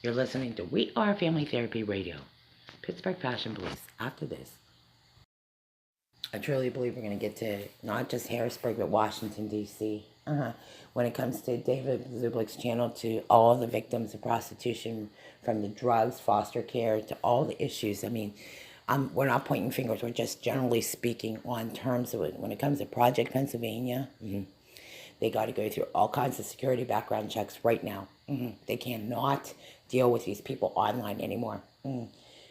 You're listening to We Are Family Therapy Radio, Pittsburgh Fashion Police. After this, I truly believe we're going to get to not just Harrisburg, but Washington, D.C. When it comes to David Zublick's channel, to all the victims of prostitution, from the drugs, foster care, to all the issues. I mean, we're not pointing fingers. We're just generally speaking on terms of it. When it comes to Project Pennsylvania, they got to go through all kinds of security background checks right now. They cannot deal with these people online anymore.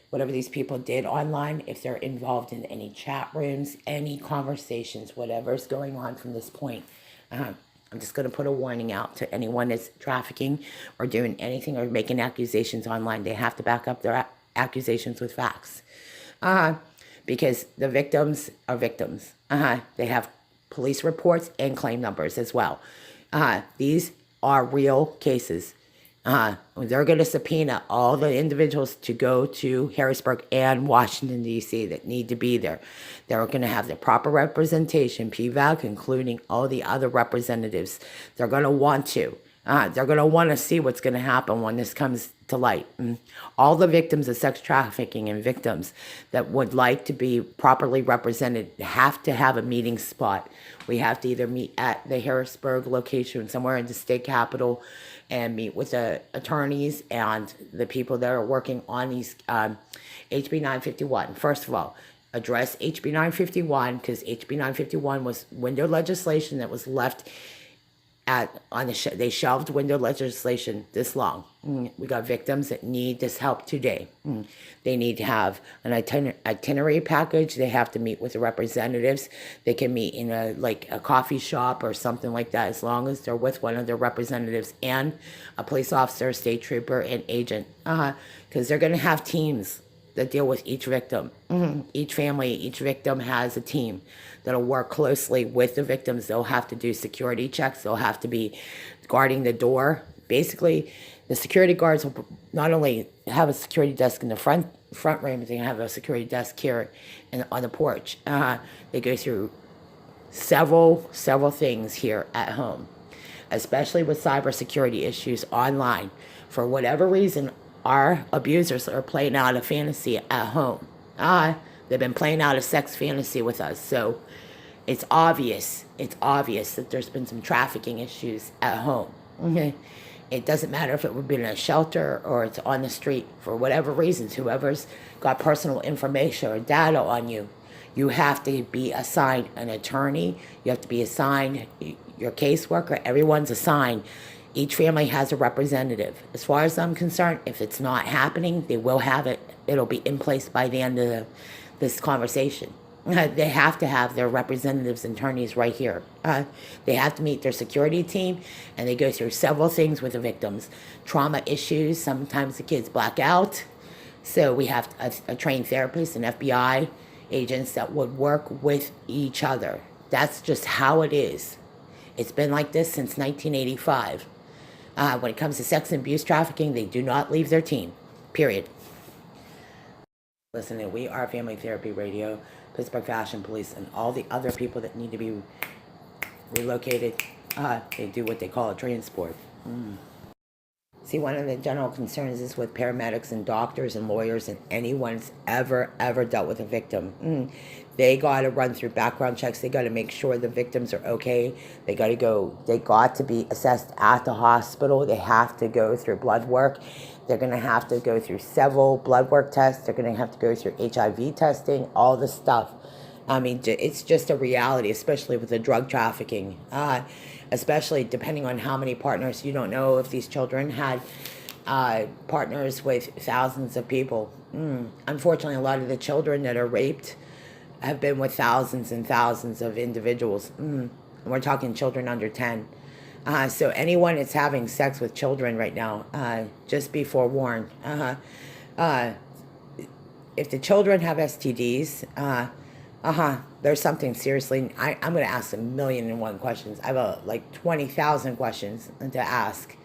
Whatever these people did online, if they're involved in any chat rooms, any conversations, whatever's going on from this point, I'm just going to put a warning out to anyone that's trafficking or doing anything or making accusations online. They have to back up their accusations with facts. Because the victims are victims. They have police reports and claim numbers as well. These are real cases. They're going to subpoena all the individuals to go to Harrisburg and Washington, D.C. that need to be there. They're going to have the proper representation, PVAC, including all the other representatives. They're going to want to. They're going to want to see what's going to happen when this comes to light. All the victims of sex trafficking and victims that would like to be properly represented have to have a meeting spot. We have to either meet at the Harrisburg location, somewhere in the state capitol, and meet with the attorneys and the people that are working on these HB 951. First of all, address HB 951, because HB 951 was window legislation that was left they shelved window legislation this long. We got victims that need this help today. They need to have an itinerary package. They have to meet with the representatives. They can meet in a coffee shop or something like that, as long as they're with one of their representatives and a police officer, state trooper, and agent. Because they're going to have teams that deal with each victim. Each family, each victim has a team that'll work closely with the victims. They'll have to do security checks. They'll have to be guarding the door. Basically, the security guards will not only have a security desk in the front room, but they have a security desk here on the porch. They go through several things here at home, especially with cybersecurity issues online. For whatever reason, our abusers are playing out a fantasy at home. They've been playing out a sex fantasy with us. So it's obvious that there's been some trafficking issues at home. It doesn't matter if it would be in a shelter or it's on the street. For whatever reasons, whoever's got personal information or data on you, you have to be assigned an attorney. You have to be assigned your caseworker. Everyone's assigned. Each family has a representative. As far as I'm concerned, if it's not happening, they will have it. It'll be in place by the end of this conversation. They have to have their representatives and attorneys right here. They have to meet their security team, and they go through several things with the victims. Trauma issues, sometimes the kids black out. So we have a trained therapist and FBI agents that would work with each other. That's just how it is. It's been like this since 1985. When it comes to sex and abuse trafficking, they do not leave their team, period. Listen to We Are Family Therapy Radio, Pittsburgh Fashion Police, and all the other people that need to be relocated. They do what they call a transport. See, one of the general concerns is with paramedics and doctors and lawyers and anyone that's ever dealt with a victim. They got to run through background checks. They got to make sure the victims are okay. They got to be assessed at the hospital. They have to go through blood work. They're going to have to go through several blood work tests. They're going to have to go through HIV testing, all the stuff. I mean, it's just a reality, especially with the drug trafficking. Especially depending on how many partners. You don't know if these children had partners with thousands of people. Unfortunately, a lot of the children that are raped have been with thousands and thousands of individuals. And we're talking children under 10. So anyone that's having sex with children right now, just be forewarned. If the children have STDs, there's something seriously. I'm going to ask 1,000,001 questions. I have like 20,000 questions to ask.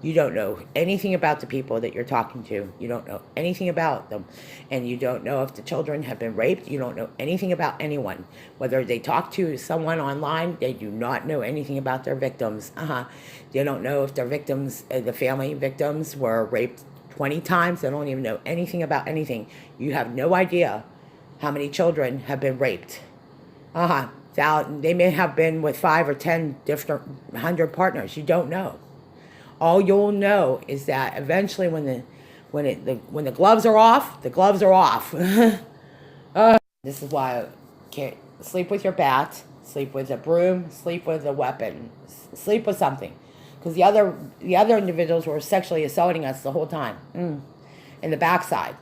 You don't know anything about the people that you're talking to. You don't know anything about them. And you don't know if the children have been raped. You don't know anything about anyone. Whether they talk to someone online, they do not know anything about their victims. They don't know if their victims, the family victims, were raped 20 times. They don't even know anything about anything. You have no idea how many children have been raped. They may have been with 5 or 10 different 100 partners. You don't know. All you'll know is that eventually when the gloves are off, the gloves are off. This is why I can't sleep with your bat, sleep with a broom, sleep with a weapon, sleep with something. Because the other individuals were sexually assaulting us the whole time, in the backside,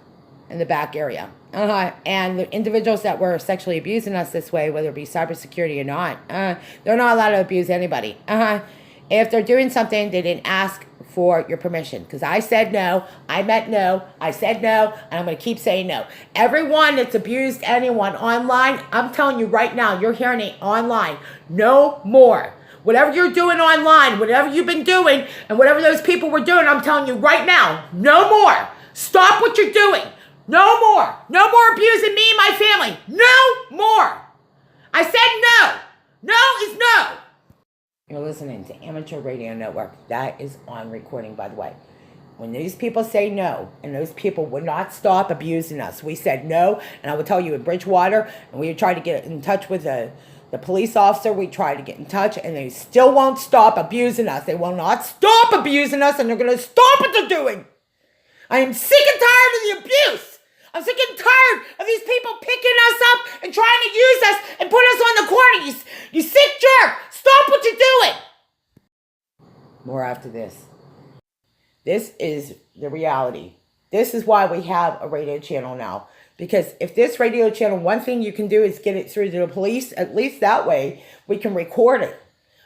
in the back area. And the individuals that were sexually abusing us this way, whether it be cybersecurity or not, they're not allowed to abuse anybody. If they're doing something, they didn't ask for your permission. Because I said no, I meant no, I said no, and I'm going to keep saying no. Everyone that's abused anyone online, I'm telling you right now, you're hearing it online, no more. Whatever you're doing online, whatever you've been doing, and whatever those people were doing, I'm telling you right now, no more. Stop what you're doing. No more. No more abusing me and my family. No more. I said no. No is no. You're listening to Amateur Radio Network. That is on recording, by the way. When these people say no, and those people would not stop abusing us, we said no, and I will tell you in Bridgewater, and we tried to get in touch with the police officer, we tried to get in touch, and they still won't stop abusing us. They will not stop abusing us, and they're going to stop what they're doing. I am sick and tired of the abuse. I'm sick and tired of these people picking us up and trying to use us and put us on the corner. You sick jerk. Stop what you're doing. More after this. This is the reality. This is why we have a radio channel now. Because if this radio channel, one thing you can do is get it through to the police. At least that way we can record it.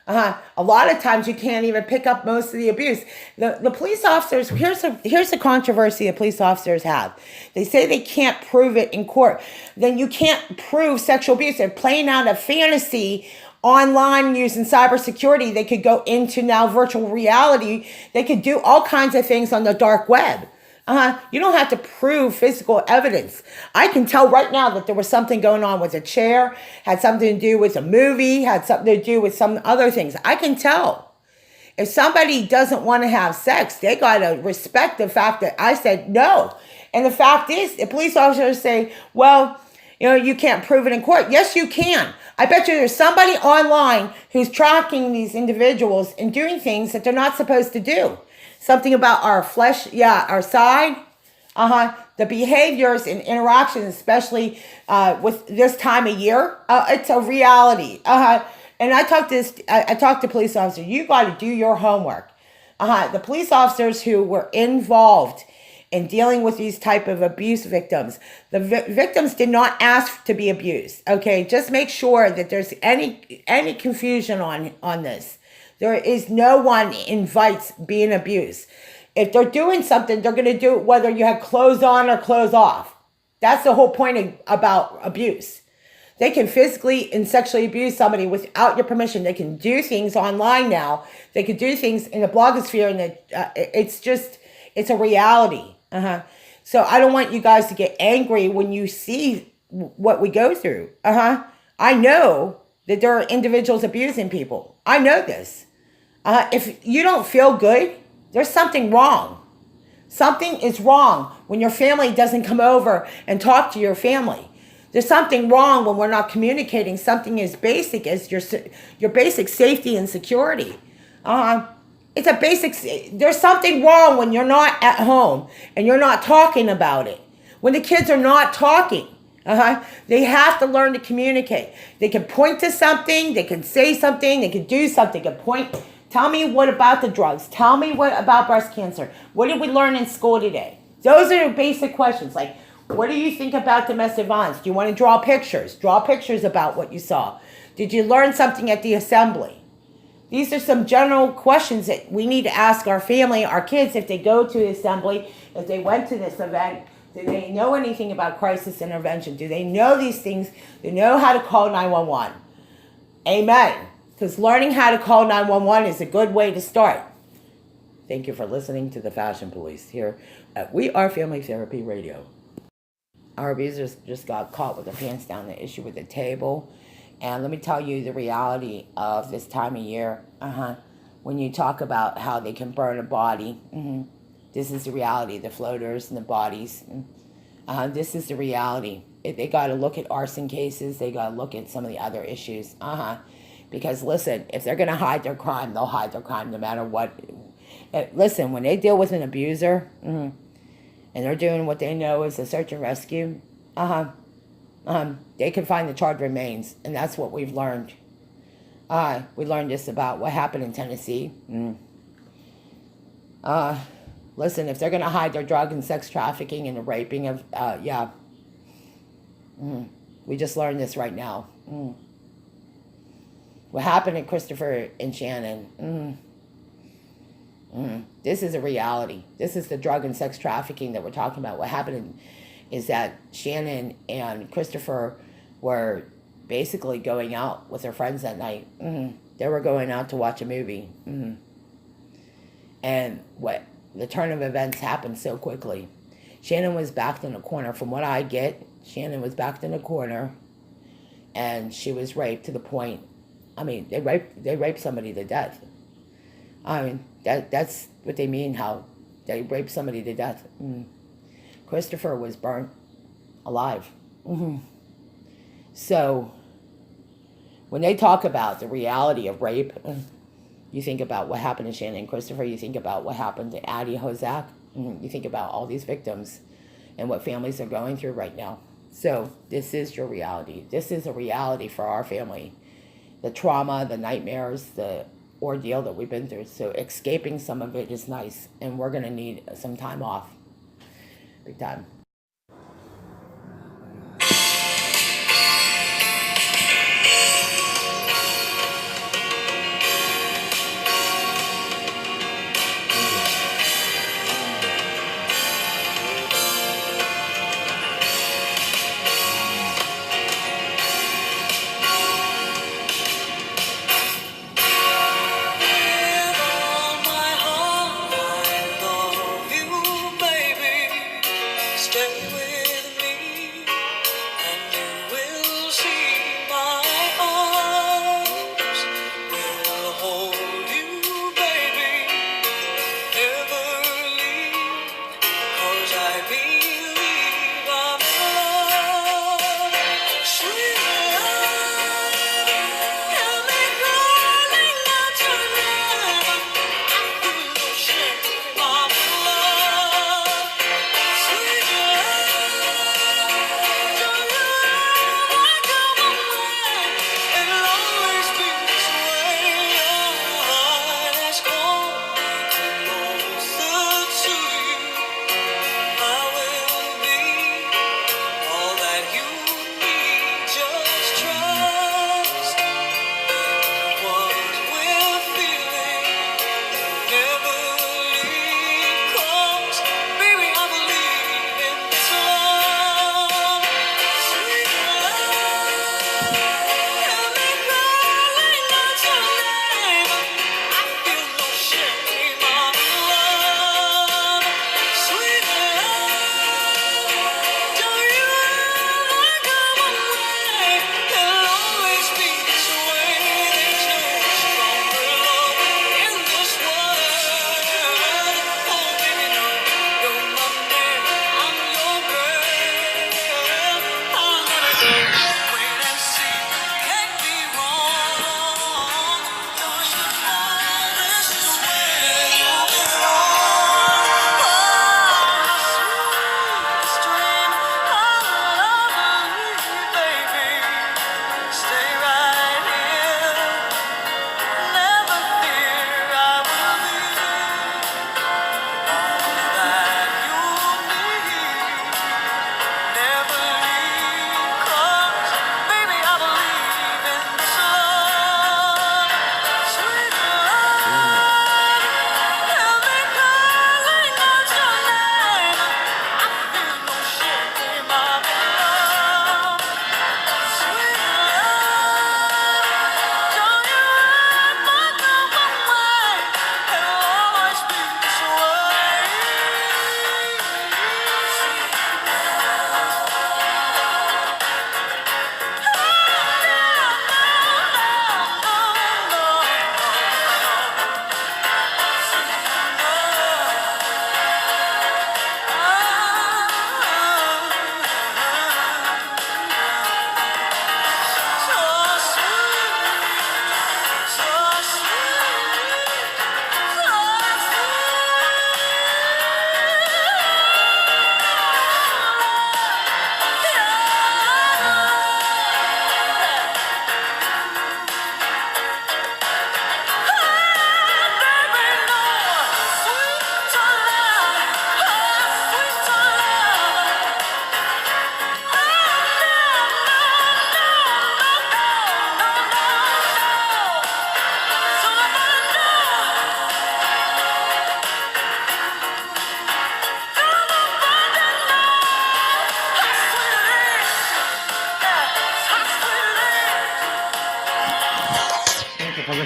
A lot of times you can't even pick up most of the abuse. The police officers, here's the controversy the police officers have. They say they can't prove it in court. Then you can't prove sexual abuse. They're playing out a fantasy online using cybersecurity. They could go into now virtual reality. They could do all kinds of things on the dark web. You don't have to prove physical evidence. I can tell right now that there was something going on with a chair, had something to do with a movie, had something to do with some other things. I can tell. If somebody doesn't want to have sex, they got to respect the fact that I said no. And the fact is, the police officers say, well, you can't prove it in court. Yes, you can. I bet you there's somebody online who's tracking these individuals and doing things that they're not supposed to do. Something about our flesh, our side, the behaviors and interactions, especially with this time of year, it's a reality. And I talked to police officers. You got to do your homework. The police officers who were involved in dealing with these type of abuse victims, the victims did not ask to be abused. Okay, just make sure that there's any confusion on this. There is no one invites being abused. If they're doing something, they're going to do it whether you have clothes on or clothes off. That's the whole point about abuse. They can physically and sexually abuse somebody without your permission. They can do things online now. They can do things in the blogosphere, and it's a reality. So I don't want you guys to get angry when you see what we go through. I know that there are individuals abusing people. I know this. If you don't feel good, there's something wrong. Something is wrong when your family doesn't come over and talk to your family. There's something wrong when we're not communicating something as basic as your basic safety and security. It's a basic. There's something wrong when you're not at home and you're not talking about it. When the kids are not talking. They have to learn to communicate. They can point to something. They can say something. They can do something. They can point. Tell me what about the drugs. Tell me what about breast cancer. What did we learn in school today? Those are the basic questions. Like, what do you think about domestic violence? Do you want to draw pictures? Draw pictures about what you saw. Did you learn something at the assembly? These are some general questions that we need to ask our family, our kids, if they go to the assembly, if they went to this event. Do they know anything about crisis intervention? Do they know these things? Do they know how to call 911? Amen. Because learning how to call 911 is a good way to start. Thank you for listening to the Fashion Police here at We Are Family Therapy Radio. Our abusers just got caught with their pants down, the issue with the table. And let me tell you the reality of this time of year. When you talk about how they can burn a body. This is the reality. The floaters and the bodies. This is the reality. They got to look at arson cases. They got to look at some of the other issues. Because listen, if they're going to hide their crime, they'll hide their crime no matter what. Listen, when they deal with an abuser, and they're doing what they know is a search and rescue, they can find the charred remains, and that's what we've learned. We learned this about what happened in Tennessee. Listen, if they're going to hide their drug and sex trafficking and the raping of, we just learned this right now. What happened to Christopher and Shannon? This is a reality. This is the drug and sex trafficking that we're talking about. What happened is that Shannon and Christopher were basically going out with their friends that night. They were going out to watch a movie. And the turn of events happened so quickly. Shannon was backed in a corner. From what I get, Shannon was backed in a corner, and she was raped to the point. I mean, they raped somebody to death. I mean, that's what they mean. How they raped somebody to death. Christopher was burnt alive. So when they talk about the reality of rape, you think about what happened to Shannon and Christopher. You think about what happened to Addie Hozak. You think about all these victims and what families are going through right now. So this is your reality. This is a reality for our family. The trauma, the nightmares, the ordeal that we've been through. So escaping some of it is nice. And we're going to need some time off. Big time.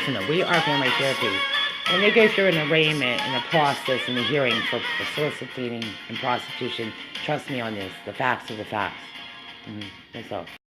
listen, though, we are family therapy. When they go through an arraignment and a process and a hearing for soliciting and prostitution, trust me on this. The facts are the facts. That's all.